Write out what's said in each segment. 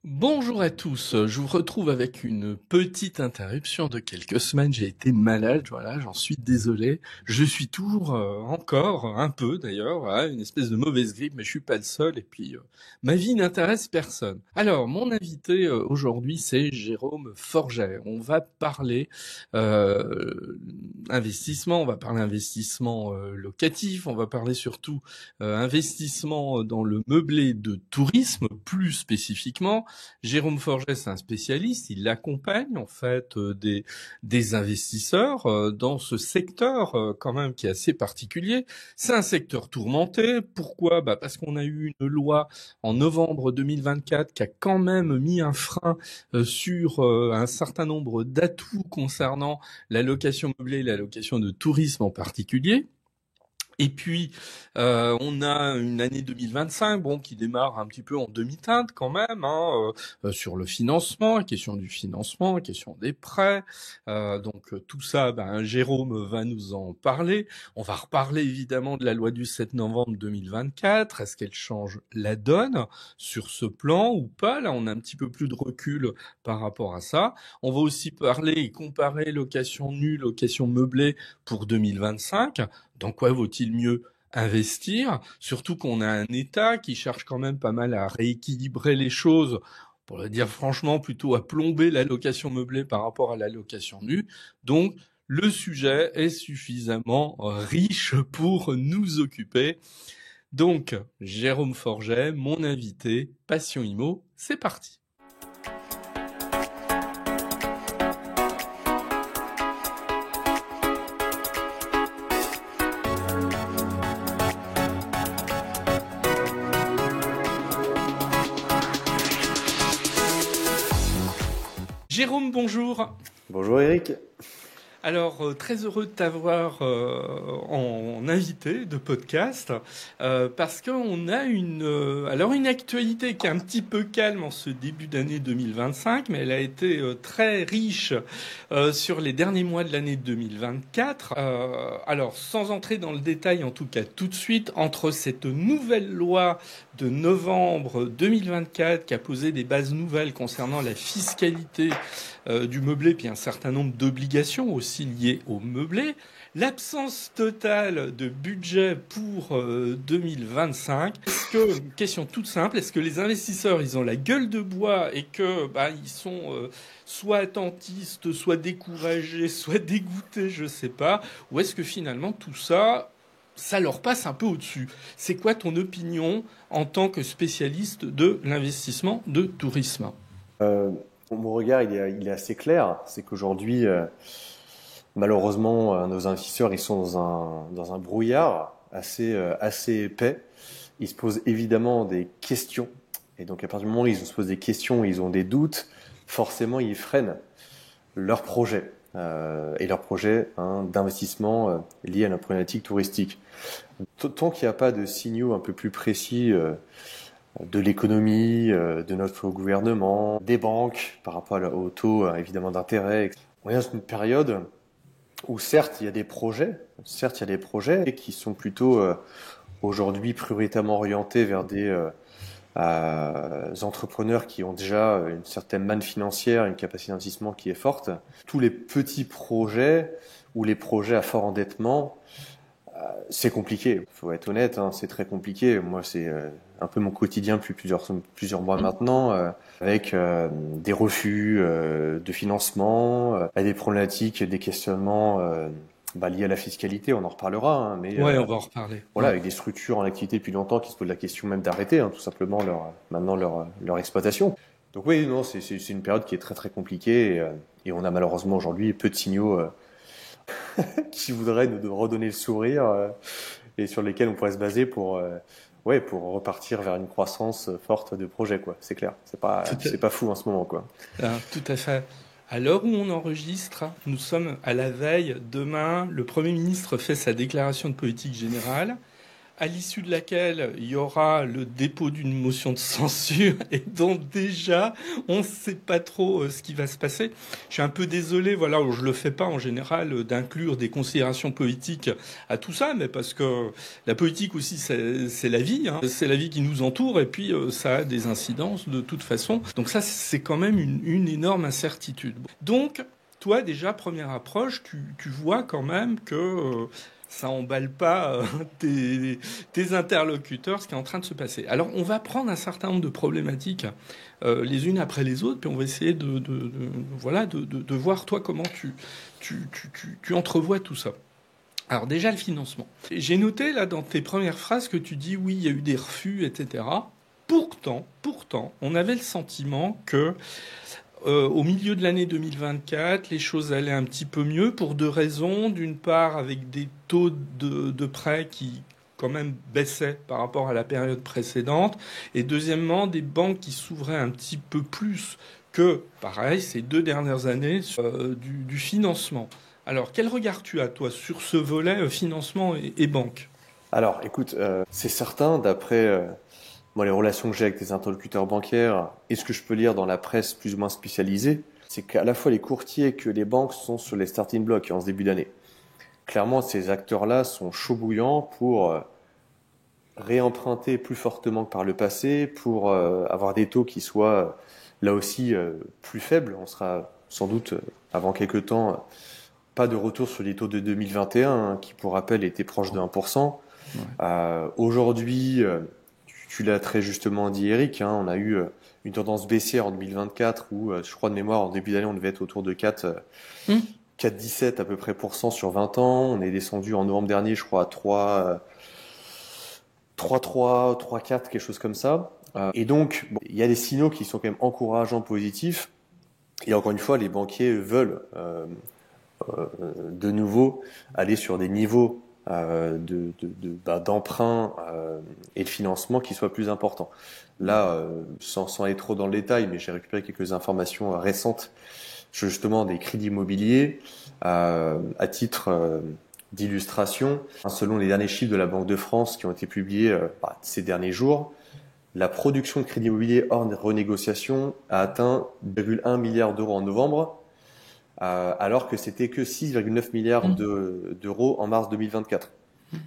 Bonjour à tous, je vous retrouve avec une petite interruption de quelques semaines. J'ai été malade, voilà, j'en suis désolé. Je suis toujours encore, un peu d'ailleurs, voilà, une espèce de mauvaise grippe, mais je suis pas le seul. Et puis, ma vie n'intéresse personne. Alors, mon invité aujourd'hui, c'est Jérôme Forget. On va parler investissement, on va parler investissement locatif, on va parler surtout investissement dans le meublé de tourisme, plus spécifiquement. Jérôme Forget, c'est un spécialiste, il accompagne en fait des investisseurs dans ce secteur quand même qui est assez particulier. C'est un secteur tourmenté. Pourquoi? Parce qu'on a eu une loi en novembre 2024 qui a quand même mis un frein sur un certain nombre d'atouts concernant la location meublée et la location de tourisme en particulier. Et puis, on a une année 2025, bon, qui démarre un petit peu en demi-teinte quand même, sur le financement, la question du financement, la question des prêts. Donc tout ça, Jérôme va nous en parler. On va reparler évidemment de la loi du 7 novembre 2024. Est-ce qu'elle change la donne sur ce plan ou pas? Là, on a un petit peu plus de recul par rapport à ça. On va aussi parler et comparer location nue, location meublée pour 2025. Dans quoi vaut-il mieux investir? Surtout qu'on a un État qui cherche quand même pas mal à rééquilibrer les choses, pour le dire franchement, plutôt à plomber la location meublée par rapport à la location nue. Donc, le sujet est suffisamment riche pour nous occuper. Donc, Jérôme Forget, mon invité, Passion Immo, c'est parti. Jérôme, bonjour. Bonjour Eric. Alors, très heureux de t'avoir en invité de podcast, parce qu'on a une actualité qui est un petit peu calme en ce début d'année 2025, mais elle a été très riche sur les derniers mois de l'année 2024. Alors, sans entrer dans le détail, en tout cas tout de suite, entre cette nouvelle loi de novembre 2024 qui a posé des bases nouvelles concernant la fiscalité du meublé, puis un certain nombre d'obligations aussi liées au meublé, l'absence totale de budget pour 2025. Question toute simple, est-ce que les investisseurs, ils ont la gueule de bois et que ils sont soit attentistes, soit découragés, soit dégoûtés, je sais pas, ou est-ce que finalement tout ça, ça leur passe un peu au-dessus? C'est quoi ton opinion en tant que spécialiste de l'investissement de tourisme? Mon regard, il est assez clair. C'est qu'aujourd'hui, malheureusement, nos investisseurs, ils sont dans un brouillard assez épais. Ils se posent évidemment des questions. Et donc, à partir du moment où ils se posent des questions, ils ont des doutes, forcément, ils freinent leurs projets. Et leurs projets d'investissement liés à la problématique touristique. Tant qu'il n'y a pas de signaux un peu plus précis de l'économie, de notre gouvernement, des banques par rapport au taux évidemment d'intérêt. On est dans une période où certes il y a des projets qui sont plutôt aujourd'hui prioritairement orientés vers des entrepreneurs qui ont déjà une certaine manne financière, une capacité d'investissement qui est forte. Tous les petits projets ou les projets à fort endettement, c'est compliqué, faut être honnête, c'est très compliqué. Moi, c'est un peu mon quotidien depuis plusieurs mois maintenant, avec des refus de financement, des problématiques, des questionnements liés à la fiscalité, on en reparlera, mais Ouais, on va en reparler. voilà, Ouais. avec des structures en activité depuis longtemps qui se posent la question même d'arrêter, tout simplement leur exploitation. Donc oui, non, c'est une période qui est très très compliquée et on a malheureusement aujourd'hui peu de signaux qui voudraient nous redonner le sourire et sur lesquels on pourrait se baser pour repartir vers une croissance forte de projets, quoi. C'est clair. Tout C'est pas fou en ce moment, quoi. tout à fait. À l'heure où on enregistre, nous sommes à la veille. Demain, le Premier ministre fait sa déclaration de politique générale. à l'issue de laquelle il y aura le dépôt d'une motion de censure et donc déjà on ne sait pas trop ce qui va se passer. Je suis un peu désolé, voilà, je le fais pas en général d'inclure des considérations politiques à tout ça, mais parce que la politique aussi c'est la vie, hein. C'est la vie qui nous entoure et puis ça a des incidences de toute façon. Donc ça c'est quand même une énorme incertitude. Donc toi déjà première approche, tu vois quand même que ça emballe pas tes interlocuteurs, ce qui est en train de se passer. Alors, on va prendre un certain nombre de problématiques les unes après les autres, puis on va essayer voilà, de voir, toi, comment tu entrevois tout ça. Alors, déjà, le financement. J'ai noté, là, dans tes premières phrases, que tu dis, oui, il y a eu des refus, etc. Pourtant, on avait le sentiment que au milieu de l'année 2024, les choses allaient un petit peu mieux pour deux raisons. D'une part, avec des taux de prêt qui quand même baissaient par rapport à la période précédente. Et deuxièmement, des banques qui s'ouvraient un petit peu plus que, pareil, ces 2 dernières années du financement. Alors, quel regard tu as, toi, sur ce volet financement et banque? Alors, écoute, c'est certain, d'après moi, les relations que j'ai avec des interlocuteurs bancaires et ce que je peux lire dans la presse plus ou moins spécialisée, c'est qu'à la fois les courtiers que les banques sont sur les starting blocks en ce début d'année. Clairement, ces acteurs-là sont chauds bouillants pour réemprunter plus fortement que par le passé, pour avoir des taux qui soient là aussi plus faibles. On sera sans doute, avant quelques temps, pas de retour sur les taux de 2021, hein, qui pour rappel étaient proches de 1%. Ouais. Aujourd'hui, tu l'as très justement dit Eric, hein, on a eu une tendance baissière en 2024 où je crois de mémoire en début d'année on devait être autour de 4,17 à peu près pour cent sur 20 ans. On est descendu en novembre dernier je crois à 3,3, 3,4, quelque chose comme ça. Et donc bon, il y a des signaux qui sont quand même encourageants, positifs. Et encore une fois, les banquiers veulent de nouveau aller sur des niveaux d'emprunt et de financement qui soient plus importants. Là, sans aller trop dans le détail, mais j'ai récupéré quelques informations récentes sur justement des crédits immobiliers à titre d'illustration. Selon les derniers chiffres de la Banque de France qui ont été publiés ces derniers jours, la production de crédit immobilier hors renégociation a atteint 2,1 milliards d'euros en novembre, alors que c'était que 6,9 milliards d'euros en mars 2024.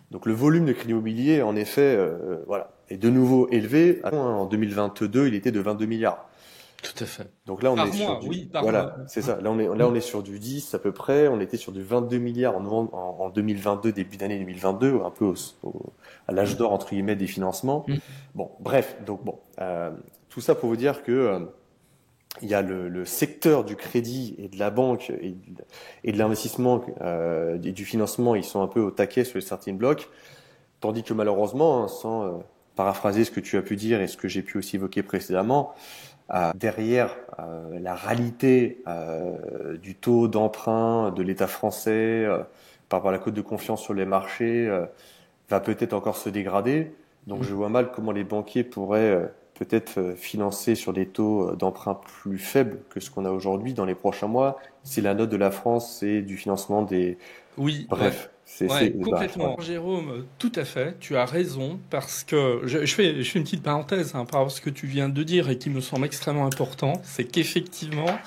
Donc le volume de crédit immobilier, en effet, voilà, est de nouveau élevé. En 2022, il était de 22 milliards. Tout à fait. Donc là, on Par est mois, sur du, oui, par voilà, mois. c'est ça. Là, on est sur du 10 à peu près. On était sur du 22 milliards en 2022, début d'année 2022, un peu à l'âge d'or entre guillemets des financements. Bon, bref, donc bon, tout ça pour vous dire que il y a le secteur du crédit et de la banque et de l'investissement et du financement, ils sont un peu au taquet sur les starting blocks, tandis que malheureusement, hein, sans paraphraser ce que tu as pu dire et ce que j'ai pu aussi évoquer précédemment, derrière la réalité du taux d'emprunt de l'État français par rapport à la cote de confiance sur les marchés va peut-être encore se dégrader. Donc je vois mal comment les banquiers pourraient peut-être financer sur des taux d'emprunt plus faibles que ce qu'on a aujourd'hui dans les prochains mois, si la note de la France c'est du financement des... Oui, Bref, ouais, bref, complètement. voilà. Jérôme, tout à fait, tu as raison, parce que je fais une petite parenthèse par rapport à ce que tu viens de dire et qui me semble extrêmement important, c'est qu'effectivement,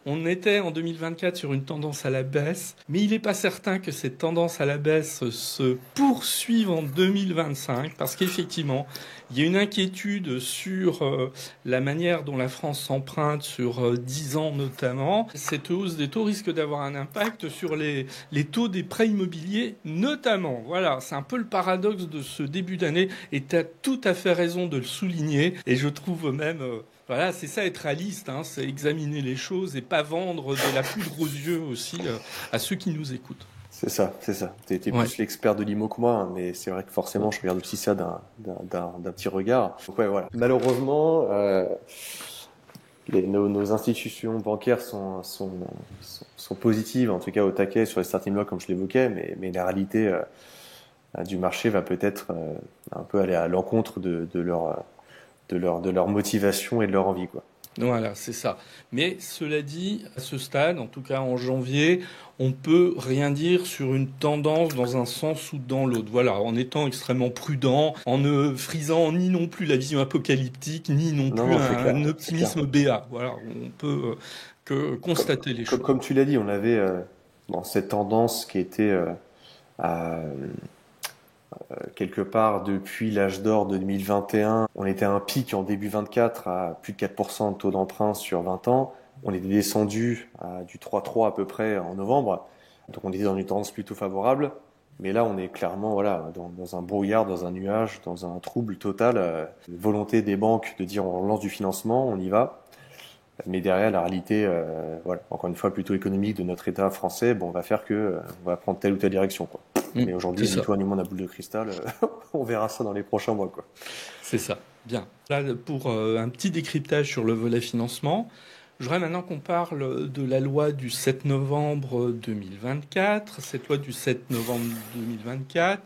on était en 2024 sur une tendance à la baisse, mais il n'est pas certain que cette tendance à la baisse se poursuive en 2025, parce qu'effectivement, il y a une inquiétude sur la manière dont la France s'emprunte sur 10 ans notamment. Cette hausse des taux risque d'avoir un impact sur les taux des prêts immobiliers notamment. Voilà, c'est un peu le paradoxe de ce début d'année, et tu as tout à fait raison de le souligner, et je trouve même... voilà, c'est ça être réaliste, hein, c'est examiner les choses et pas vendre de la poudre aux yeux aussi à ceux qui nous écoutent. C'est ça, c'est ça. T'es Ouais. plus l'expert de l'IMO que moi, hein, mais c'est vrai que forcément, je regarde aussi ça d'un petit regard. Donc ouais, voilà. Malheureusement, nos institutions bancaires sont positives, en tout cas au taquet sur les starting blocks, comme je l'évoquais, mais la réalité du marché va peut-être un peu aller à l'encontre de leur motivation et de leur envie, quoi. Voilà, c'est ça. Mais cela dit, à ce stade, en tout cas en janvier, on peut rien dire sur une tendance dans un sens ou dans l'autre. Voilà, en étant extrêmement prudent, en ne frisant ni non plus la vision apocalyptique, ni non Non, plus non, c'est clair, un c'est clair. optimisme béat. Voilà, on peut que Comme, constater les choses. comme tu l'as dit, on avait bon, cette tendance qui était à, quelque part depuis l'âge d'or de 2021. On était à un pic en début 24 à plus de 4% de taux d'emprunt sur 20 ans. On était descendu à du 3,3 à peu près en novembre. Donc on était dans une tendance plutôt favorable. Mais là, on est clairement voilà, dans un brouillard, dans un nuage, dans un trouble total. Volonté des banques de dire on lance du financement, on y va. Mais derrière, la réalité, voilà, encore une fois, plutôt économique de notre État français, bon, va faire que on va prendre telle ou telle direction, quoi. Mais C'est aujourd'hui, ni ça. toi ni moi, on a boule de cristal. On verra ça dans les prochains mois, quoi. C'est ça. Bien. Là, pour un petit décryptage sur le volet financement, je voudrais maintenant qu'on parle de la loi du 7 novembre 2024. Cette loi du 7 novembre 2024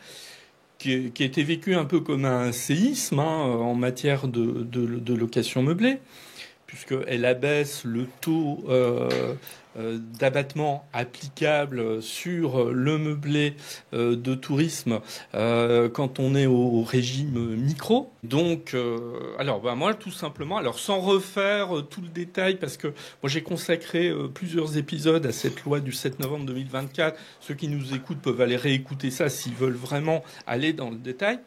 qui a été vécue un peu comme un séisme en matière de location meublée, puisqu'elle abaisse le taux d'abattement applicable sur le meublé de tourisme quand on est au régime micro. Donc, alors bah, moi tout simplement, alors sans refaire tout le détail, parce que moi j'ai consacré plusieurs épisodes à cette loi du 7 novembre 2024. Ceux qui nous écoutent peuvent aller réécouter ça s'ils veulent vraiment aller dans le détail.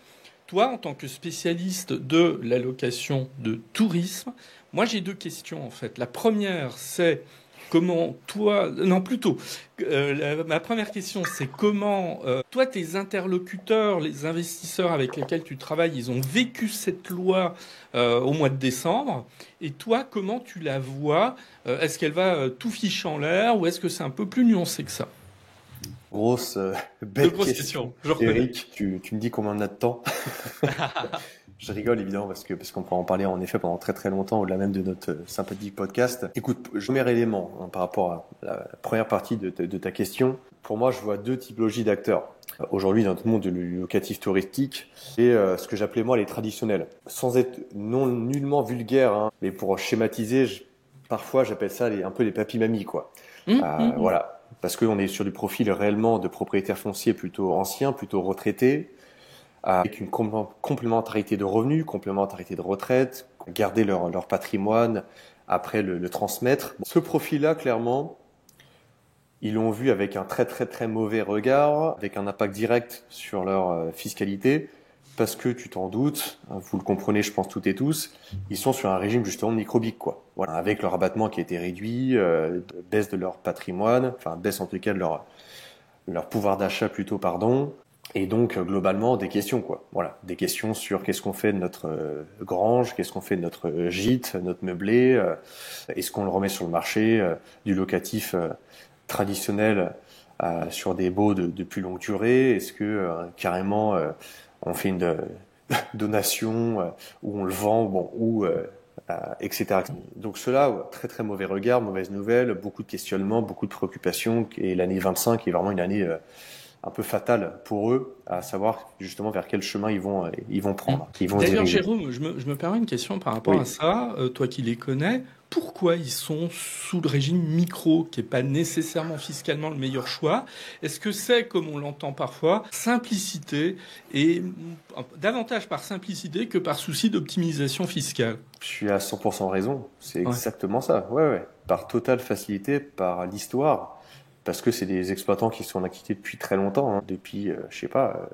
Toi, en tant que spécialiste de la location de tourisme, moi j'ai deux questions en fait. La première, c'est comment toi, non plutôt, ma première question, c'est comment toi, tes interlocuteurs, les investisseurs avec lesquels tu travailles, ils ont vécu cette loi au mois de décembre, et toi, comment tu la vois? Est-ce qu'elle va tout fiche en l'air, ou est-ce que c'est un peu plus nuancé que ça? Grosse, Deux belle grosses question. questions, je reconnais. Eric, tu me dis combien on a de temps? Je rigole évidemment parce qu'on pourra en parler en effet pendant très très longtemps au-delà même de notre sympathique podcast. Écoute, premier élément par rapport à la première partie de ta question. Pour moi, je vois deux typologies d'acteurs. Aujourd'hui, dans tout le monde du locatif touristique, et ce que j'appelais moi les traditionnels. Sans être non nullement vulgaire, hein, mais pour schématiser, parfois j'appelle ça un peu les papy-mamies, quoi. Hum. Voilà. Parce qu'on est sur du profil réellement de propriétaires fonciers plutôt anciens, plutôt retraités, avec une complémentarité de revenus, complémentarité de retraite, garder leur patrimoine, après le transmettre. Ce profil-là, clairement, ils l'ont vu avec un très très très mauvais regard, avec un impact direct sur leur fiscalité, parce que tu t'en doutes, vous le comprenez, je pense toutes et tous, ils sont sur un régime justement microbique, quoi. Voilà, avec leur abattement qui a été réduit, baisse de leur patrimoine, enfin baisse en tout cas de leur pouvoir d'achat plutôt, pardon. Et donc, globalement, des questions, quoi. Voilà. Des questions sur qu'est-ce qu'on fait de notre grange, qu'est-ce qu'on fait de notre gîte, notre meublé, est-ce qu'on le remet sur le marché, du locatif traditionnel sur des baux de plus longue durée, est-ce que carrément on fait une donation ou on le vend, bon, ou etc. Donc cela, ouais, très très mauvais regard, mauvaise nouvelle, beaucoup de questionnements, beaucoup de préoccupations, et l'année 25 est vraiment une année un peu fatale pour eux, à savoir justement vers quel chemin ils vont Mm. prendre, ils vont se D'ailleurs, diriger. Jérôme, je me permets une question par rapport Oui. à ça. Toi qui les connais, pourquoi ils sont sous le régime micro, qui n'est pas nécessairement fiscalement le meilleur choix? Est-ce que c'est, comme on l'entend parfois, simplicité, et davantage par simplicité que par souci d'optimisation fiscale? Je suis à 100% raison, c'est Ouais. exactement ça. Ouais, ouais. Par totale facilité, par l'histoire, parce que c'est des exploitants qui sont en activité depuis très longtemps, hein, depuis, je sais pas,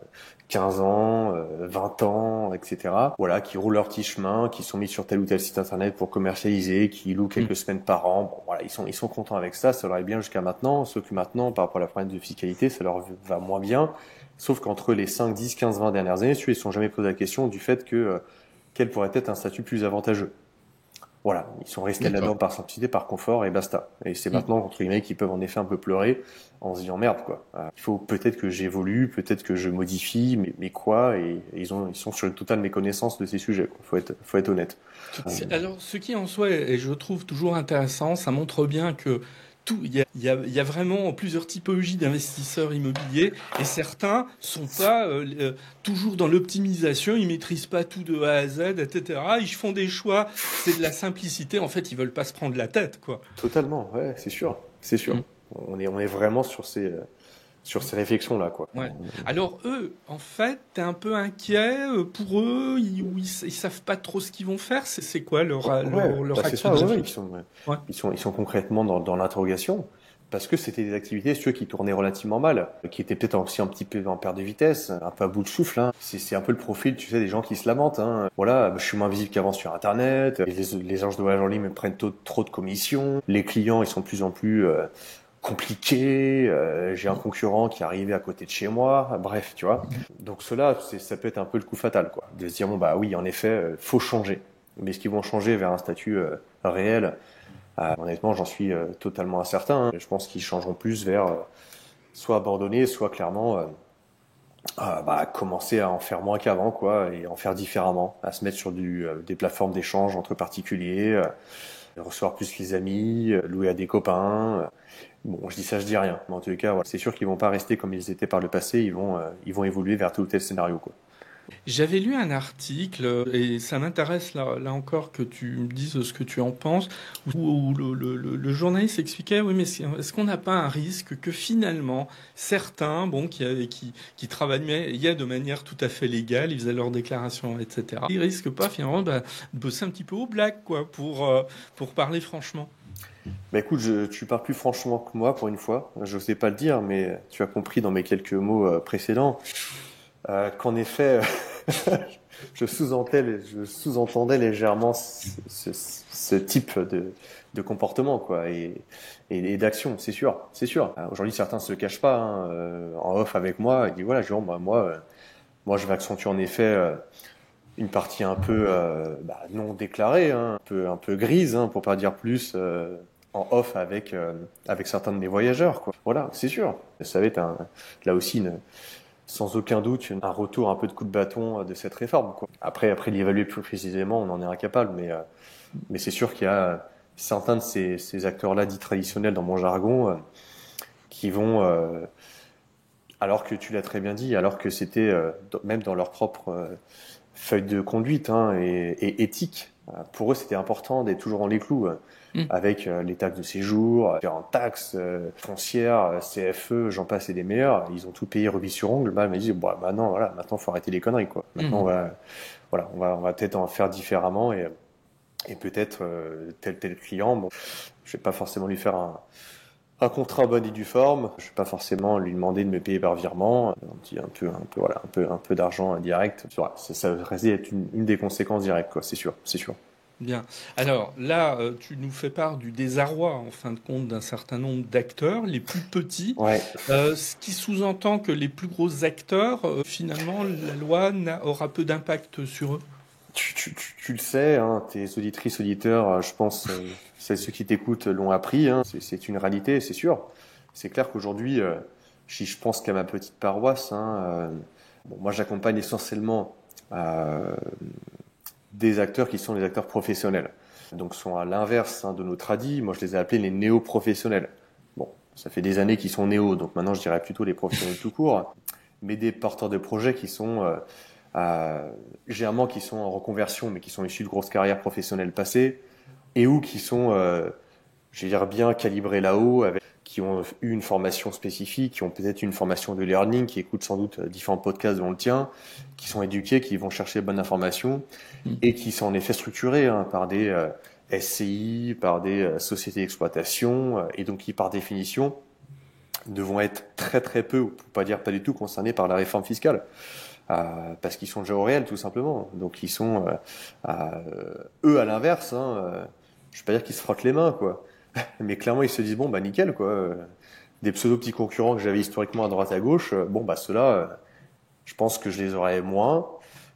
15 ans, 20 ans, etc. Voilà, qui roulent leur petit chemin, qui sont mis sur tel ou tel site internet pour commercialiser, qui louent Mm. quelques semaines par an. Bon, voilà, ils sont contents avec ça, ça leur est bien jusqu'à maintenant, sauf que maintenant, par rapport à la problématique de fiscalité, ça leur va moins bien. Sauf qu'entre les 5, 10, 15, 20 dernières années, ceux, ils ne se sont jamais posé la question du fait que quel pourrait être un statut plus avantageux. Voilà, ils sont restés D'accord. là-dedans par simplicité, par confort et basta. Et c'est Mm. maintenant, entre guillemets, qu'ils peuvent en effet un peu pleurer en se disant merde, quoi. Il faut peut-être que j'évolue, peut-être que je modifie, mais quoi? Et ils sont sur une totale méconnaissance de ces sujets, quoi. Faut être honnête. Alors, ce qui en soi est, je trouve, toujours intéressant, ça montre bien que il y a vraiment plusieurs typologies d'investisseurs immobiliers et certains sont pas toujours dans l'optimisation, ils maîtrisent pas tout de A à Z, etc. Ils font des choix, c'est de la simplicité. En fait, ils veulent pas se prendre la tête, quoi. Totalement, ouais, c'est sûr, c'est sûr. Mm. On est vraiment sur ces réflexions-là, quoi. Ouais. Alors eux, en fait, t'es un peu inquiet pour eux, ils savent pas trop ce qu'ils vont faire. C'est quoi Ouais, leur bah c'est action ça, de ouais, réflexion? Ouais. ils sont concrètement dans l'interrogation. Parce que c'était des activités, ceux qui tournaient relativement mal, qui étaient peut-être aussi un petit peu en perte de vitesse, un peu à bout de souffle, hein. C'est un peu le profil, tu sais, des gens qui se lamentent, hein. Voilà, je suis moins visible qu'avant sur Internet, les agences de voyage en ligne me prennent trop de commissions, les clients, ils sont de plus en plus compliqués, j'ai un concurrent qui est arrivé à côté de chez moi, bref, tu vois. Donc cela, ça peut être un peu le coup fatal, quoi. De se dire, bon, bah oui, en effet, faut changer. Mais est-ce qu'ils vont changer vers un statut réel? Honnêtement, j'en suis totalement incertain, hein. Je pense qu'ils changeront plus vers soit abandonner, soit clairement bah, commencer à en faire moins qu'avant, quoi, et en faire différemment, à se mettre sur des plateformes d'échange entre particuliers, recevoir plus les amis, louer à des copains. Bon, je dis ça, je dis rien, mais en tous les cas, voilà, c'est sûr qu'ils vont pas rester comme ils étaient par le passé, ils vont évoluer vers tel ou tel scénario, quoi. J'avais lu un article, et ça m'intéresse là encore que tu me dises ce que tu en penses, où le journaliste expliquait, oui, mais est-ce qu'on n'a pas un risque que finalement, certains, bon, qui travaillaient de manière tout à fait légale, ils faisaient leurs déclarations, etc., ils risquent pas finalement de bosser un petit peu au black, quoi, pour parler franchement. Bah écoute, tu parles plus franchement que moi pour une fois. Je sais pas le dire, mais tu as compris dans mes quelques mots précédents qu'en effet, je sous-entendais légèrement ce type de comportement, quoi, et d'action, c'est sûr, c'est sûr. Aujourd'hui, certains se cachent pas, hein, en off avec moi, ils disent voilà, Jérôme, bah, moi, je vais accentuer en effet une partie un peu bah, non déclarée, hein, un peu grise, hein, pour pas dire plus. En off avec certains de mes voyageurs, quoi. Voilà, c'est sûr. Ça va être là aussi sans aucun doute un retour un peu de coup de bâton de cette réforme, quoi. Après l'évaluer plus précisément, on en est incapable, mais c'est sûr qu'il y a certains de ces acteurs-là dits traditionnels dans mon jargon qui vont, alors que tu l'as très bien dit, alors que c'était même dans leur propre feuille de conduite, hein, et éthique, pour eux c'était important d'être toujours dans les clous. Mm. Avec les taxes de séjour, différentes taxes foncières, CFE, j'en passe et des meilleurs. Ils ont tout payé rubis sur ongle. Bah, ils me disent, bon, maintenant, voilà, maintenant, faut arrêter les conneries, quoi. Maintenant, Mm. on va peut-être en faire différemment et peut-être tel client. Bon, je vais pas forcément lui faire un contrat en bonne et due forme. Je vais pas forcément lui demander de me payer par virement. Voilà, un peu d'argent direct. Voilà, ça risque d'être une des conséquences directes, quoi. C'est sûr, c'est sûr. Bien. Alors là, tu nous fais part du désarroi, en fin de compte, d'un certain nombre d'acteurs, les plus petits, Ouais. ce qui sous-entend que les plus gros acteurs, finalement, la loi aura peu d'impact sur eux. Tu le sais, hein, tes auditrices, auditeurs, je pense, ceux qui t'écoutent l'ont appris, hein, c'est une réalité, c'est sûr. C'est clair qu'aujourd'hui, si je pense qu'à ma petite paroisse, hein, bon, moi j'accompagne essentiellement euh, des acteurs qui sont les acteurs professionnels. Donc sont à l'inverse, hein, de nos tradis, moi je les ai appelés les néo-professionnels. Bon, ça fait des années qu'ils sont néo, donc maintenant je dirais plutôt les professionnels tout court, mais des porteurs de projets qui sont généralement qui sont en reconversion, mais qui sont issus de grosses carrières professionnelles passées, et ou qui sont, je vais dire, bien calibrés là-haut, qui ont eu une formation spécifique, qui ont peut-être une formation de learning, qui écoutent sans doute différents podcasts dont le tien, qui sont éduqués, qui vont chercher bonne information, Mm. et qui sont en effet structurés, hein, par des SCI, par des sociétés d'exploitation, et donc qui par définition devront être très très peu, pour pas dire pas du tout, concernés par la réforme fiscale. Parce qu'ils sont déjà au réel, tout simplement. Donc ils sont, eux, à l'inverse, hein, je vais pas dire qu'ils se frottent les mains, quoi. Mais clairement, ils se disent, bon, bah nickel, quoi. Des pseudo-petits concurrents que j'avais historiquement à droite à gauche, bon, bah ceux-là, je pense que je les aurais moins.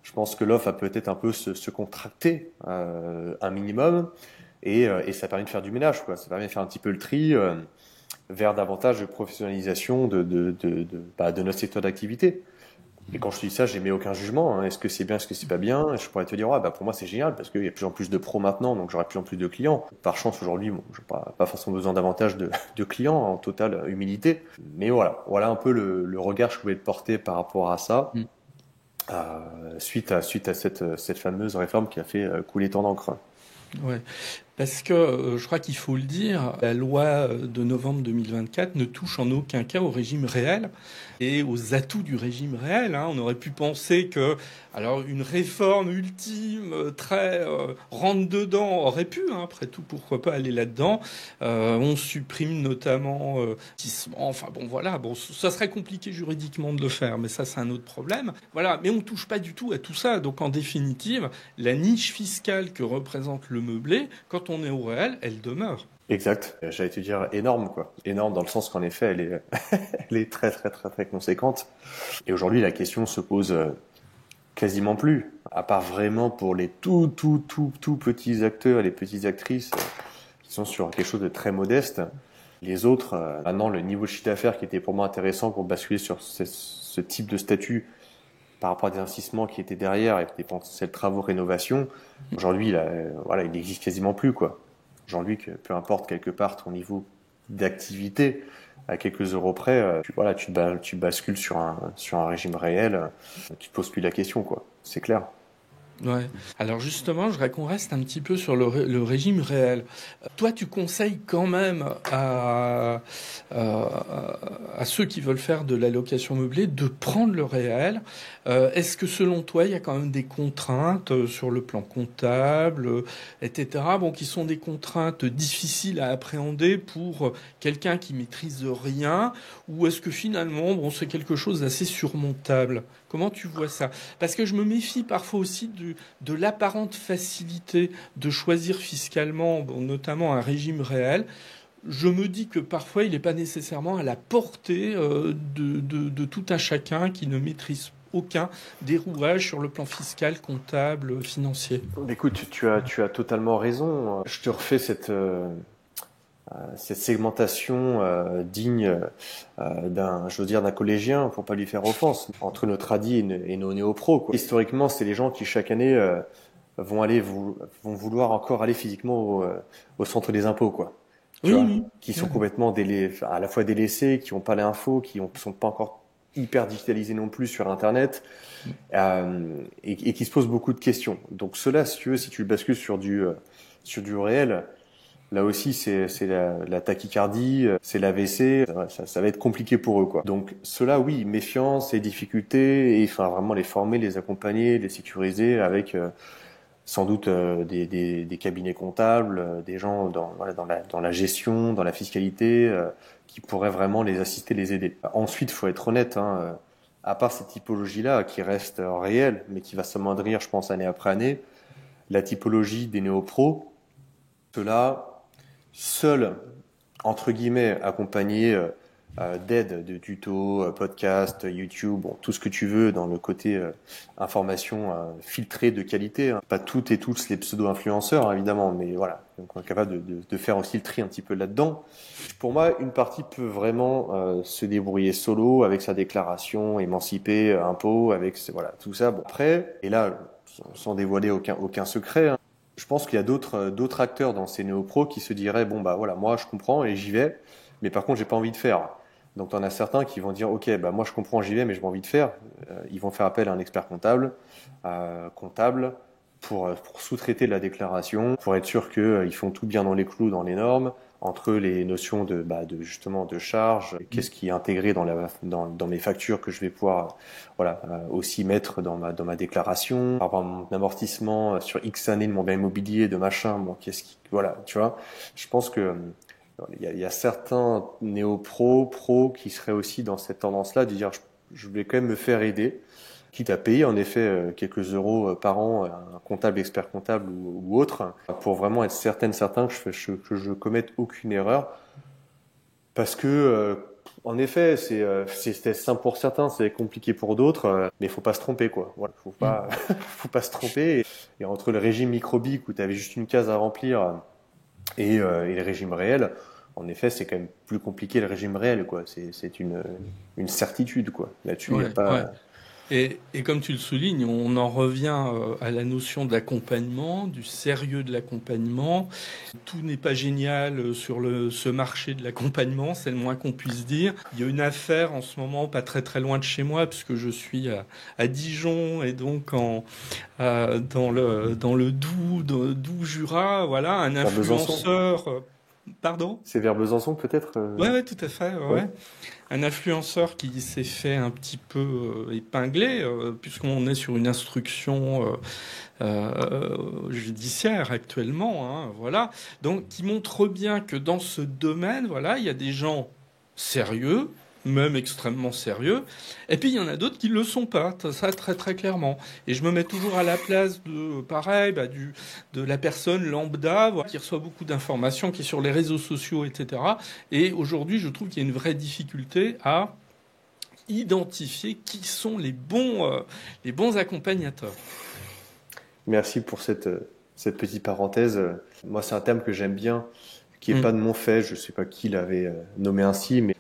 Je pense que l'offre va peut-être un peu se contracter un minimum. Et ça permet de faire du ménage, quoi. Ça permet de faire un petit peu le tri vers davantage de professionnalisation de notre secteur d'activité. Et quand je te dis ça, j'émets aucun jugement, hein. Est-ce que c'est bien, est-ce que c'est pas bien? Je pourrais te dire, ouais, bah, pour moi, c'est génial parce qu'il y a de plus en plus de pros maintenant, donc j'aurai de plus en plus de clients. Par chance, aujourd'hui, bon, j'ai pas forcément besoin davantage de clients, en totale humilité. Mais voilà un peu le regard que je pouvais te porter par rapport à ça, Mm. suite à cette fameuse réforme qui a fait couler tant d'encre. Ouais. Parce que je crois qu'il faut le dire, la loi de novembre 2024 ne touche en aucun cas au régime réel et aux atouts du régime réel, hein. On aurait pu penser que, alors, une réforme ultime, très rentre dedans, aurait pu, hein, après tout, pourquoi pas aller là-dedans. On supprime notamment, enfin bon, voilà, bon, ça serait compliqué juridiquement de le faire, mais ça, c'est un autre problème. Voilà, mais on touche pas du tout à tout ça. Donc, en définitive, la niche fiscale que représente le meublé, quand on est au réel, elle demeure. Exact. J'allais te dire énorme, quoi. Énorme dans le sens qu'en effet, elle est très, très, très, très conséquente. Et aujourd'hui, la question se pose quasiment plus. À part vraiment pour les tout petits acteurs et les petites actrices qui sont sur quelque chose de très modeste. Les autres, maintenant, le niveau de chiffre d'affaires qui était pour moi intéressant pour basculer sur ce type de statut par rapport à des investissements qui étaient derrière et des potentiels travaux rénovation, aujourd'hui, voilà, il n'existe quasiment plus, quoi. Aujourd'hui, peu importe quelque part ton niveau d'activité, à quelques euros près, tu bascules sur un régime réel, tu te poses plus la question, quoi. C'est clair. Ouais. Alors justement, je voudrais qu'on reste un petit peu sur le régime réel. Toi, tu conseilles quand même à ceux qui veulent faire de la location meublée de prendre le réel. Est-ce que selon toi, il y a quand même des contraintes sur le plan comptable, etc., bon, qui sont des contraintes difficiles à appréhender pour quelqu'un qui maîtrise rien, ou est-ce que finalement, bon, c'est quelque chose d'assez surmontable? Comment tu vois ça? Parce que je me méfie parfois aussi de l'apparente facilité de choisir fiscalement, bon, notamment un régime réel. Je me dis que parfois il n'est pas nécessairement à la portée de tout un chacun qui ne maîtrise aucun des rouages sur le plan fiscal, comptable, financier. Écoute, tu as totalement raison. Je te refais cette segmentation digne je veux dire, d'un collégien, pour pas lui faire offense, entre nos tradis et nos néo-pros, quoi. Historiquement, c'est les gens qui chaque année vont vouloir encore aller physiquement au centre des impôts, quoi. Tu Oui, vois, oui. qui sont Ouais. complètement enfin, à la fois délaissés, qui n'ont pas l'info, sont pas encore hyper digitalisés non plus sur Internet, et qui se posent beaucoup de questions. Donc cela, si tu veux, si tu le bascules sur du réel, là aussi, c'est la tachycardie, c'est l'AVC, ça va être compliqué pour eux, quoi. Donc, ceux-là, oui, méfiance et difficultés, et enfin vraiment les former, les accompagner, les sécuriser avec sans doute des cabinets comptables, des gens voilà, dans la gestion, dans la fiscalité, qui pourraient vraiment les assister, les aider. Ensuite, faut être honnête, hein, à part cette typologie-là, qui reste réelle, mais qui va s'amoindrir, je pense, année après année, la typologie des néo-pros, ceux-là, seul, entre guillemets, accompagné d'aide, de tutos, podcasts, YouTube, bon, tout ce que tu veux dans le côté information filtrée de qualité, hein. Pas toutes et tous les pseudo-influenceurs, hein, évidemment, mais voilà, donc on est capable de faire aussi le tri un petit peu là-dedans. Pour moi, une partie peut vraiment se débrouiller solo avec sa déclaration, émancipée, impôt, avec voilà tout ça. Bon, après, et là, sans dévoiler aucun secret, hein, je pense qu'il y a d'autres acteurs dans ces néo-pros qui se diraient bon bah voilà, moi je comprends et j'y vais, mais par contre j'ai pas envie de faire. Donc t'en as certains qui vont dire ok, bah moi je comprends, j'y vais, mais j'ai pas envie de faire. Ils vont faire appel à un expert comptable pour sous-traiter la déclaration, pour être sûr qu'ils font tout bien dans les clous, dans les normes, entre les notions de justement de charge, qu'est-ce qui est intégré dans mes factures que je vais pouvoir voilà aussi mettre dans ma déclaration, par rapport à mon amortissement sur X années de mon bien immobilier, de machin, bon qu'est-ce qui voilà, tu vois. Je pense que il y a certains pro qui seraient aussi dans cette tendance-là de dire je vais quand même me faire aider, quitte à payer en effet quelques euros par an à un comptable, expert comptable ou autre, pour vraiment être certain que je commette aucune erreur. Parce que, en effet, c'est simple pour certains, c'est compliqué pour d'autres, mais il faut pas se tromper, quoi. Voilà, Mm. faut pas se tromper. Et entre le régime microbique où tu avais juste une case à remplir et le régime réel, en effet, c'est quand même plus compliqué le régime réel, quoi. C'est une certitude, quoi. Là-dessus, il y a Ouais, ouais. pas. Et comme tu le soulignes, on en revient à la notion d'accompagnement, du sérieux de l'accompagnement. Tout n'est pas génial sur ce marché de l'accompagnement, c'est le moins qu'on puisse dire. Il y a une affaire en ce moment, pas très très loin de chez moi, puisque je suis à Dijon et donc dans le Doubs Jura, voilà, un Vers Besançon. influenceur. Pardon? C'est vers Besançon peut-être Ouais, tout à fait. Ouais. Ouais. Un influenceur qui s'est fait un petit peu épingler, puisqu'on est sur une instruction judiciaire actuellement, hein, voilà. Donc, qui montre bien que dans ce domaine, voilà, il y a des gens sérieux, même extrêmement sérieux, et puis il y en a d'autres qui ne le sont pas, ça très très clairement. Et je me mets toujours à la place de, pareil, de la personne lambda, voilà, qui reçoit beaucoup d'informations, qui est sur les réseaux sociaux, etc. Et aujourd'hui, je trouve qu'il y a une vraie difficulté à identifier qui sont les bons accompagnateurs. Merci pour cette petite parenthèse. Moi, c'est un terme que j'aime bien, qui est Mm. pas de mon fait. Je sais pas qui l'avait nommé ainsi, mais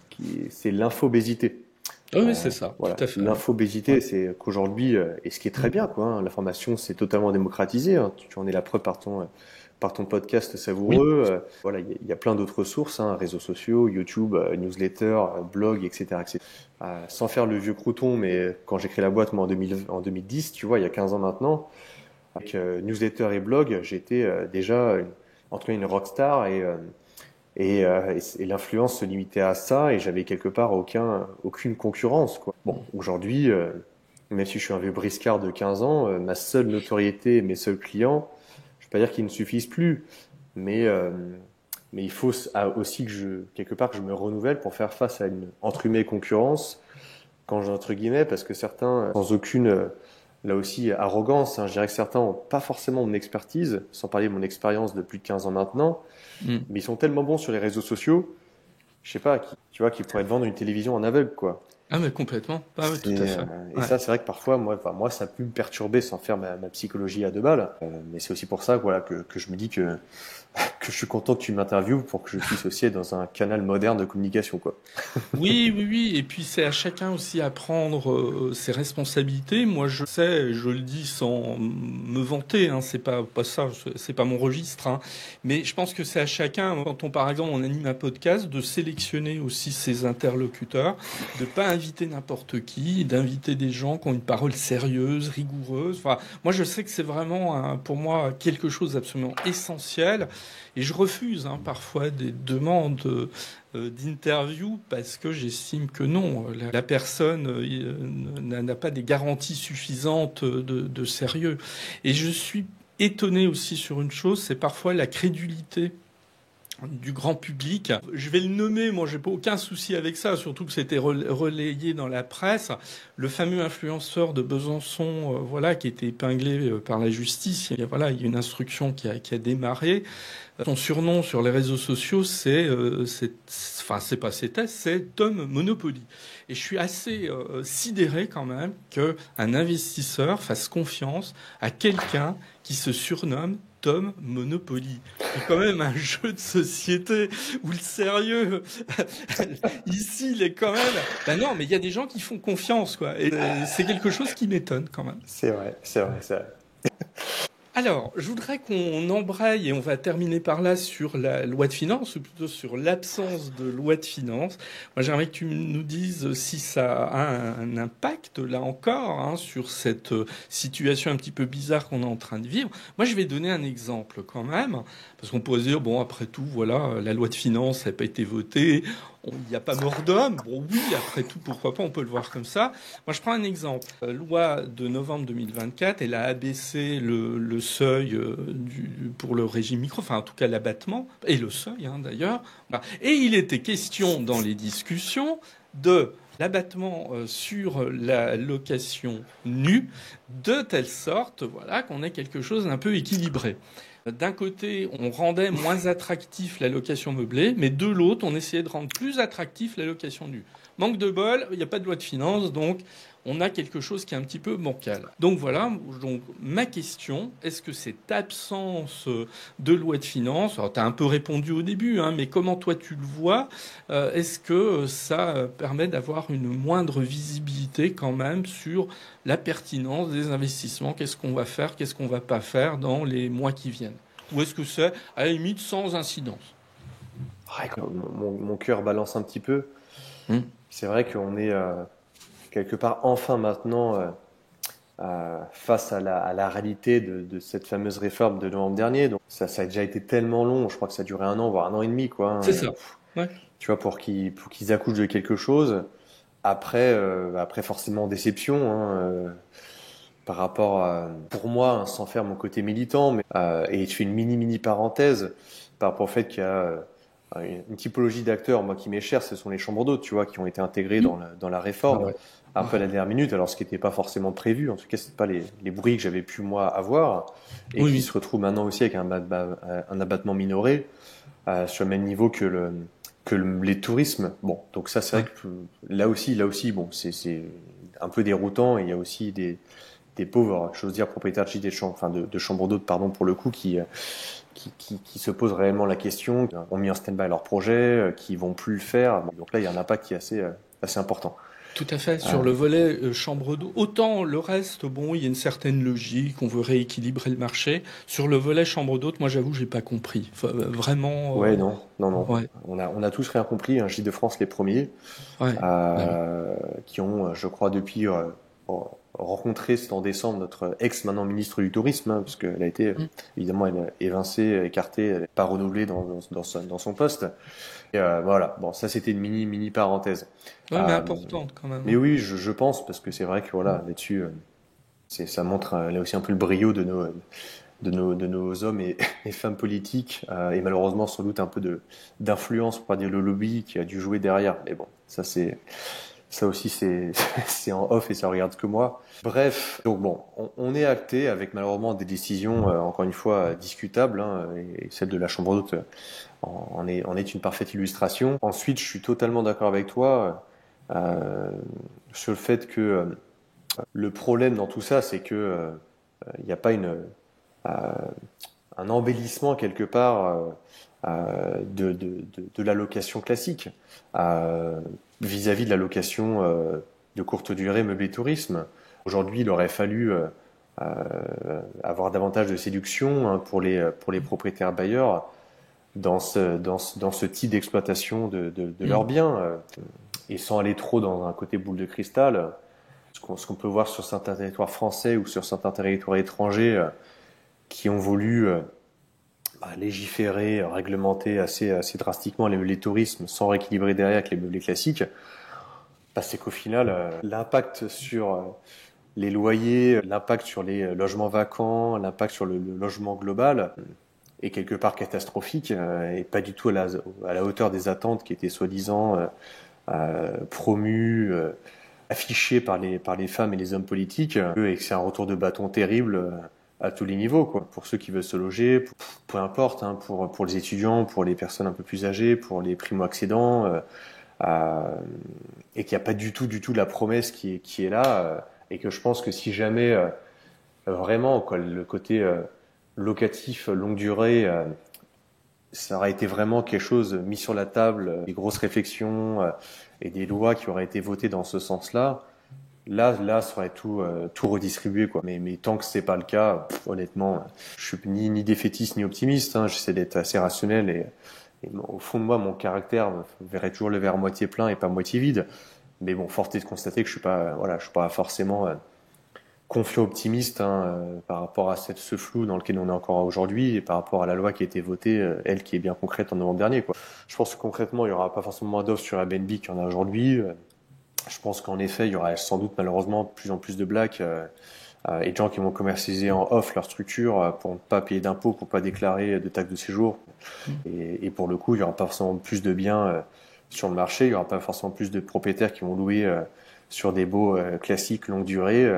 c'est l'infobésité. Oui, c'est ça, Voilà, tout à fait. l'infobésité, Ouais. c'est qu'aujourd'hui, et ce qui est très Mm. bien, quoi, hein, l'information, c'est totalement démocratisé. Hein, tu en es la preuve par ton podcast Oui. savoureux. Voilà, il y a plein d'autres sources, hein, réseaux sociaux, YouTube, newsletter, blog, etc., etc. Sans faire le vieux crouton, mais quand j'ai créé la boîte, moi, en 2010, tu vois, il y a 15 ans maintenant, avec newsletter et blog, j'étais déjà entre une rockstar et l'influence se limitait à ça et j'avais quelque part aucune concurrence, quoi. Bon, aujourd'hui, même si je suis un vieux briscard de 15 ans, ma seule notoriété et mes seuls clients, je vais pas dire qu'ils ne suffisent plus, mais, euh, mais il faut aussi quelque part, que je me renouvelle pour faire face à une, entre guillemets, concurrence, quand j'ai entre guillemets, parce que certains, sans aucune, là aussi, arrogance, hein, je dirais que certains ont pas forcément mon expertise, sans parler de mon expérience de plus de 15 ans maintenant, Mm. mais ils sont tellement bons sur les réseaux sociaux, je sais pas, tu vois, qu'ils pourraient te vendre une télévision en aveugle, quoi. Ah, mais complètement. Ah, oui, tout à fait. Et Ouais. ça, c'est vrai que parfois, moi, ça peut me perturber sans faire ma psychologie à deux balles. Mais c'est aussi pour ça, voilà, que je me dis que je suis content que tu m'interviewes pour que je puisse aussi être dans un canal moderne de communication, quoi. Oui, oui, oui. Et puis c'est à chacun aussi à prendre ses responsabilités. Moi, je sais, je le dis sans me vanter, hein, c'est pas ça, c'est pas mon registre. Hein. Mais je pense que c'est à chacun, quand par exemple on anime un podcast, de sélectionner aussi ses interlocuteurs, de pas inviter n'importe qui, d'inviter des gens qui ont une parole sérieuse, rigoureuse. Enfin, moi, je sais que c'est vraiment pour moi quelque chose d'absolument essentiel. Et je refuse parfois des demandes d'interview parce que j'estime que non, la personne n'a pas des garanties suffisantes de sérieux. Et je suis étonné aussi sur une chose, c'est parfois la crédulité du grand public. Je vais le nommer, moi j'ai pas aucun souci avec ça, surtout que c'était relayé dans la presse. Le fameux influenceur de Besançon, voilà, qui a été épinglé par la justice. Il y a une instruction qui a démarré. Son surnom sur les réseaux sociaux, c'est Tom Monopoly. Et je suis assez sidéré quand même qu'un investisseur fasse confiance à quelqu'un qui se surnomme Tom Monopoly. C'est quand même un jeu de société où le sérieux, ici, il est quand même... Ben non, mais il y a des gens qui font confiance, quoi. Et c'est quelque chose qui m'étonne quand même. C'est vrai, c'est vrai, c'est vrai. Alors, je voudrais qu'on embraye, et on va terminer par là, sur la loi de finances, ou plutôt sur l'absence de loi de finances. Moi, j'aimerais que tu nous dises si ça a un impact, là encore, sur cette situation un petit peu bizarre qu'on est en train de vivre. Moi, je vais donner un exemple quand même, parce qu'on pourrait se dire, bon, après tout, voilà, la loi de finances n'a pas été votée, il n'y a pas mort d'homme. Bon, oui, après tout, pourquoi pas, on peut le voir comme ça. Moi, je prends un exemple. Loi de novembre 2024, elle a abaissé le seuil pour le régime micro, enfin, en tout cas, l'abattement, et le seuil, d'ailleurs. Et il était question dans les discussions de l'abattement sur la location nue, de telle sorte, voilà, qu'on ait quelque chose d'un peu équilibré. D'un côté, on rendait moins attractif la location meublée, mais de l'autre, on essayait de rendre plus attractif la location nue. Manque de bol, il n'y a pas de loi de finances, donc on a quelque chose qui est un petit peu bancal. Donc voilà, donc ma question, est-ce que cette absence de loi de finances, alors tu as un peu répondu au début, hein, mais comment toi tu le vois, est-ce que ça permet d'avoir une moindre visibilité quand même sur la pertinence des investissements, qu'est-ce qu'on va faire, qu'est-ce qu'on va pas faire dans les mois qui viennent? Ou est-ce que c'est à la limite sans incidence? Ouais, mon cœur balance un petit peu. Hmm. C'est vrai qu'on est quelque part enfin maintenant face à la réalité de cette fameuse réforme de novembre dernier. Donc ça a déjà été tellement long, je crois que ça a duré 1 an, voire 1 an et demi, quoi. C'est ça. Ouais. Tu vois, pour qu'ils accouchent de quelque chose. Après forcément déception, hein, par rapport à, pour moi, hein, sans faire mon côté militant, mais et je fais une mini parenthèse par rapport au fait qu'il y a une typologie d'acteurs, moi qui m'est chère, ce sont les chambres d'hôtes, tu vois, qui ont été intégrés Hmm. dans la Ah réforme ouais. un peu à Ouais. la dernière minute, alors ce qui n'était pas forcément prévu, en tout cas c'est pas les bruits que j'avais pu moi avoir, et Oui, qui oui. se retrouvent maintenant aussi avec un abattement minoré sur le même niveau les tourismes. Bon, donc ça c'est Ouais. vrai que là aussi, bon, c'est un peu déroutant, et il y a aussi des pauvres, j'ose dire, propriétaires de gîtes et de chambres, enfin de chambres d'hôtes, pardon, pour le coup, qui se posent réellement la question, qui ont mis en stand-by leur projet, qui vont plus le faire. Donc là, il y a un impact qui est assez important. Tout à fait. Euh, Sur le volet chambre d'eau, autant le reste, bon, il y a une certaine logique, on veut rééquilibrer le marché. Sur le volet chambre d'hôte, moi, j'avoue, j'ai pas compris. Enfin, vraiment, ouais, non. ouais, On a tous rien compris, hein, Gîtes de France les premiers, ouais, bah oui. qui ont, je crois, depuis rencontré, c'est en décembre, notre ex maintenant ministre du Tourisme, hein, puisqu'elle a été Mm. évidemment elle est évincée, écartée, elle n'est pas renouvelée dans son poste. Et voilà, bon, ça c'était une mini parenthèse. Ouais, mais Euh, importante quand même, mais hein. oui, je pense, parce que c'est vrai que voilà, là-dessus, ça montre là aussi un peu le brio de nos hommes et femmes politiques, et malheureusement sans doute un peu d'influence, pour pas dire le lobby qui a dû jouer derrière. Mais bon, ça aussi c'est en off et ça regarde que moi. Bref, donc bon, on est acté avec malheureusement des décisions encore une fois discutables, hein, et celle de la Chambre d'hôte en est une parfaite illustration. Ensuite, je suis totalement d'accord avec toi sur le fait que le problème dans tout ça, c'est que il n'y a pas euh, un embellissement quelque part de l'allocation classique vis-à-vis de l'allocation de courte durée meublé tourisme. Aujourd'hui, il aurait fallu avoir davantage de séduction, hein, pour les propriétaires bailleurs dans ce type d'exploitation de leurs Mm. biens, et sans aller trop dans un côté boule de cristal. Ce qu'on peut voir sur certains territoires français ou sur certains territoires étrangers qui ont voulu légiférer, réglementer assez drastiquement les tourismes sans rééquilibrer derrière avec les meublés classiques, c'est qu'au final, l'impact sur les loyers, l'impact sur les logements vacants, l'impact sur le logement global est quelque part catastrophique, et pas du tout à la hauteur des attentes qui étaient soi-disant promues, affichées par les femmes et les hommes politiques, et que c'est un retour de bâton terrible à tous les niveaux, quoi. Pour ceux qui veulent se loger, peu importe, hein, pour les étudiants, pour les personnes un peu plus âgées, pour les primo-accédants, euh, et qu'il n'y a pas du tout la promesse qui est là, et que je pense que si jamais vraiment quoi, le côté locatif longue durée, ça aurait été vraiment quelque chose mis sur la table, des grosses réflexions et des lois qui auraient été votées dans ce sens-là. Là, ça aurait tout redistribué, quoi. Mais tant que c'est pas le cas, honnêtement, je suis ni défaitiste ni optimiste, hein. J'essaie d'être assez rationnel, et au fond de moi, mon caractère verrait toujours le verre à moitié plein et pas à moitié vide. Mais bon, force est de constater que je suis pas forcément confiant optimiste, hein, par rapport à ce flou dans lequel on est encore aujourd'hui, et par rapport à la loi qui a été votée, elle qui est bien concrète en novembre dernier, quoi. Je pense que concrètement, il y aura pas forcément moins d'offres sur Airbnb qu'il y en a aujourd'hui. Je pense qu'en effet, il y aura sans doute malheureusement de plus en plus de blacks et de gens qui vont commercialiser en off leur structure pour ne pas payer d'impôts, pour pas déclarer de taxes de séjour. Mm. Et pour le coup, il y aura pas forcément plus de biens sur le marché, il y aura pas forcément plus de propriétaires qui vont louer sur des baux classiques longue durée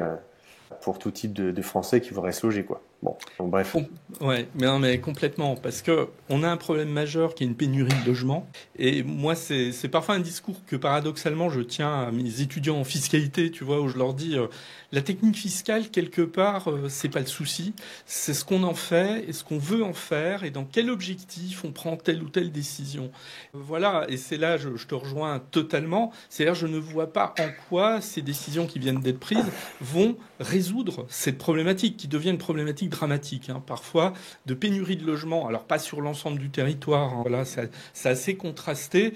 pour tout type de Français qui voudraient se loger, quoi. Bon, donc, bref. Ouais, mais non, mais complètement, parce que on a un problème majeur qui est une pénurie de logements. Et moi, c'est parfois un discours que paradoxalement je tiens à mes étudiants en fiscalité, tu vois, où je leur dis la technique fiscale quelque part, c'est pas le souci, c'est ce qu'on en fait et ce qu'on veut en faire et dans quel objectif on prend telle ou telle décision. Voilà, et c'est là je te rejoins totalement. C'est-à-dire je ne vois pas en quoi ces décisions qui viennent d'être prises vont résoudre cette problématique qui devient une problématique dramatique, hein, parfois de pénurie de logements. Alors pas sur l'ensemble du territoire, hein, voilà, c'est assez contrasté.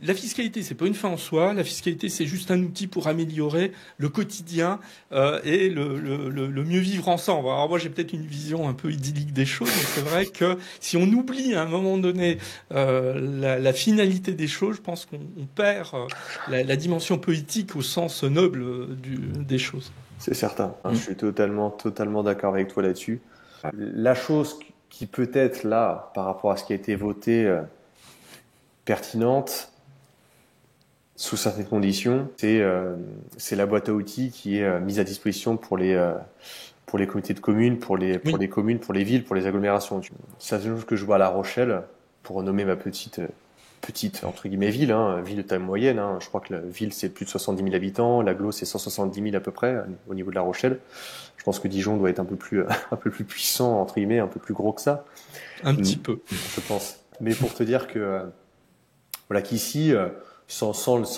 La fiscalité, c'est pas une fin en soi. La fiscalité, c'est juste un outil pour améliorer le quotidien et le mieux vivre ensemble. Alors moi, j'ai peut-être une vision un peu idyllique des choses, mais c'est vrai que si on oublie à un moment donné la finalité des choses, je pense qu'on perd la dimension politique au sens noble des choses. C'est certain. Je suis totalement d'accord avec toi là-dessus. La chose qui peut être là, par rapport à ce qui a été voté, pertinente, sous certaines conditions, c'est la boîte à outils qui est mise à disposition pour les comités de communes, pour les communes, pour les villes, pour les agglomérations. C'est une chose que je vois à La Rochelle, pour nommer ma petite entre guillemets ville, hein, ville de taille moyenne. Hein. Je crois que la ville c'est plus de 70 000 habitants, l'agglo c'est 170 000 à peu près au niveau de La Rochelle. Je pense que Dijon doit être un peu plus un peu plus puissant entre guillemets, un peu plus gros que ça. Un petit peu, je pense. Mais pour te dire que voilà qu'ici, sans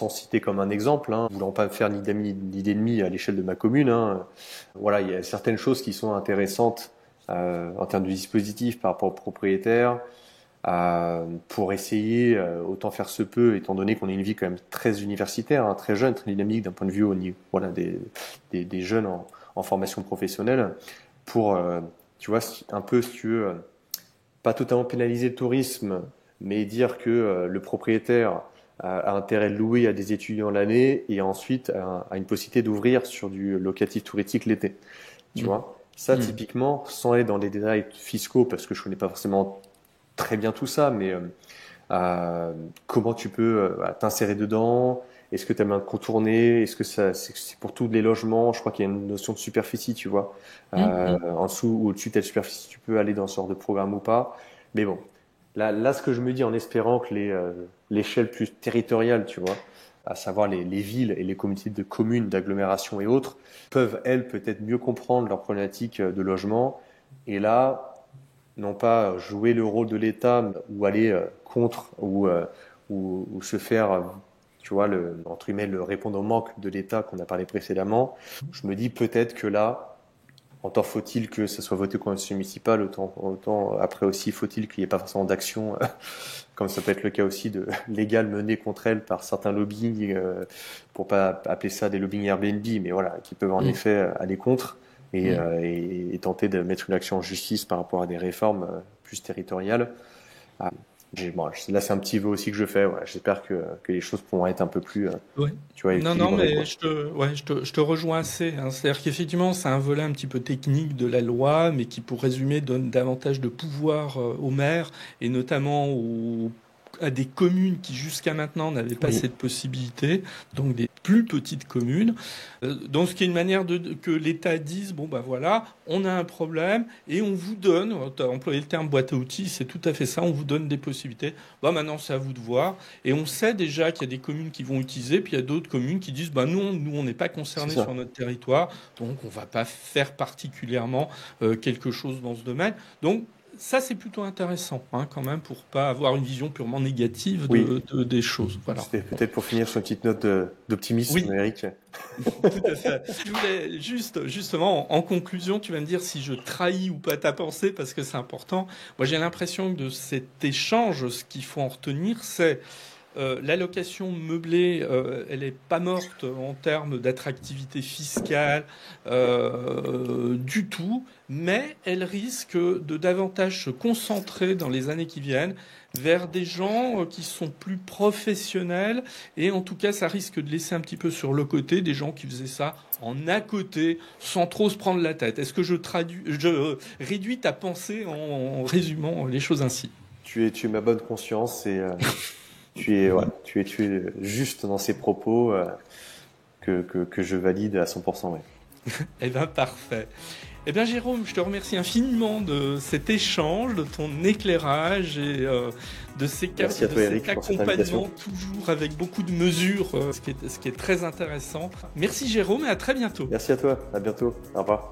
citer comme un exemple, hein, voulant pas faire ni d'amis ni d'ennemis à l'échelle de ma commune, hein, voilà, il y a certaines choses qui sont intéressantes en termes de dispositifs par rapport aux propriétaires. Pour essayer autant faire se peut, étant donné qu'on a une vie quand même très universitaire, hein, très jeune, très dynamique d'un point de vue au niveau, voilà, des jeunes en formation professionnelle, pour, tu vois, un peu, si tu veux, pas totalement pénaliser le tourisme, mais dire que le propriétaire a intérêt de louer à des étudiants l'année et ensuite a une possibilité d'ouvrir sur du locatif touristique l'été. Tu vois, ça typiquement, sans aller dans les détails fiscaux, parce que je connais pas forcément très bien tout ça, mais comment tu peux t'insérer dedans? Est-ce que tu as main de contourner? Est-ce que c'est pour tous les logements? Je crois qu'il y a une notion de superficie, tu vois. En dessous ou au-dessus de telle superficie, tu peux aller dans ce genre de programme ou pas. Mais bon, là, ce que je me dis en espérant que l'échelle plus territoriale, tu vois, à savoir les villes et les comités de communes, d'agglomération et autres, peuvent, elles, peut-être mieux comprendre leurs problématiques de logement. Et là, non pas jouer le rôle de l'État ou aller contre ou se faire, tu vois, entre guillemets, le répondre au manque de l'État qu'on a parlé précédemment. Je me dis peut-être que là, autant faut-il que ça soit voté au conseil municipal, autant après aussi faut-il qu'il n'y ait pas forcément d'action, comme ça peut être le cas aussi de légal mené contre elle par certains lobbying, pour pas appeler ça des lobbying Airbnb, mais voilà, qui peuvent en effet aller contre. Et tenter de mettre une action en justice par rapport à des réformes plus territoriales. Bon, là, c'est un petit vœu aussi que je fais. Ouais. J'espère que les choses pourront être un peu plus, tu vois, équilibrées. Non, mais je te rejoins assez. Hein. C'est-à-dire qu'effectivement, c'est un volet un petit peu technique de la loi, mais qui, pour résumer, donne davantage de pouvoir aux maires et notamment à des communes qui jusqu'à maintenant n'avaient pas cette possibilité, donc des plus petites communes. Donc ce qui est une manière que l'État dise, bon ben voilà, on a un problème et on vous donne, tu as employé le terme boîte à outils, c'est tout à fait ça, on vous donne des possibilités. Bah maintenant c'est à vous de voir. Et on sait déjà qu'il y a des communes qui vont utiliser, puis il y a d'autres communes qui disent, bah nous on n'est pas concernés sur notre territoire, donc on va pas faire particulièrement quelque chose dans ce domaine. Donc ça, c'est plutôt intéressant, hein, quand même, pour pas avoir une vision purement négative des choses. Voilà. C'était peut-être pour finir sur une petite note d'optimisme, Eric. Tout à fait. Je voulais justement, en conclusion, tu vas me dire si je trahis ou pas ta pensée, parce que c'est important. Moi, j'ai l'impression que de cet échange, ce qu'il faut en retenir, c'est l'allocation meublée, elle est pas morte en termes d'attractivité fiscale du tout, mais elle risque de davantage se concentrer dans les années qui viennent vers des gens qui sont plus professionnels et en tout cas ça risque de laisser un petit peu sur le côté des gens qui faisaient ça en à côté sans trop se prendre la tête. Est-ce que je réduis ta pensée en résumant les choses ainsi? Tu es ma bonne conscience et tu es juste dans ces propos que je valide à 100%. Ouais. Eh bien, parfait. Eh bien Jérôme, je te remercie infiniment de cet échange, de ton éclairage et de cet accompagnement toujours avec beaucoup de mesures, ce qui est très intéressant. Merci Jérôme et à très bientôt. Merci à toi, à bientôt, au revoir.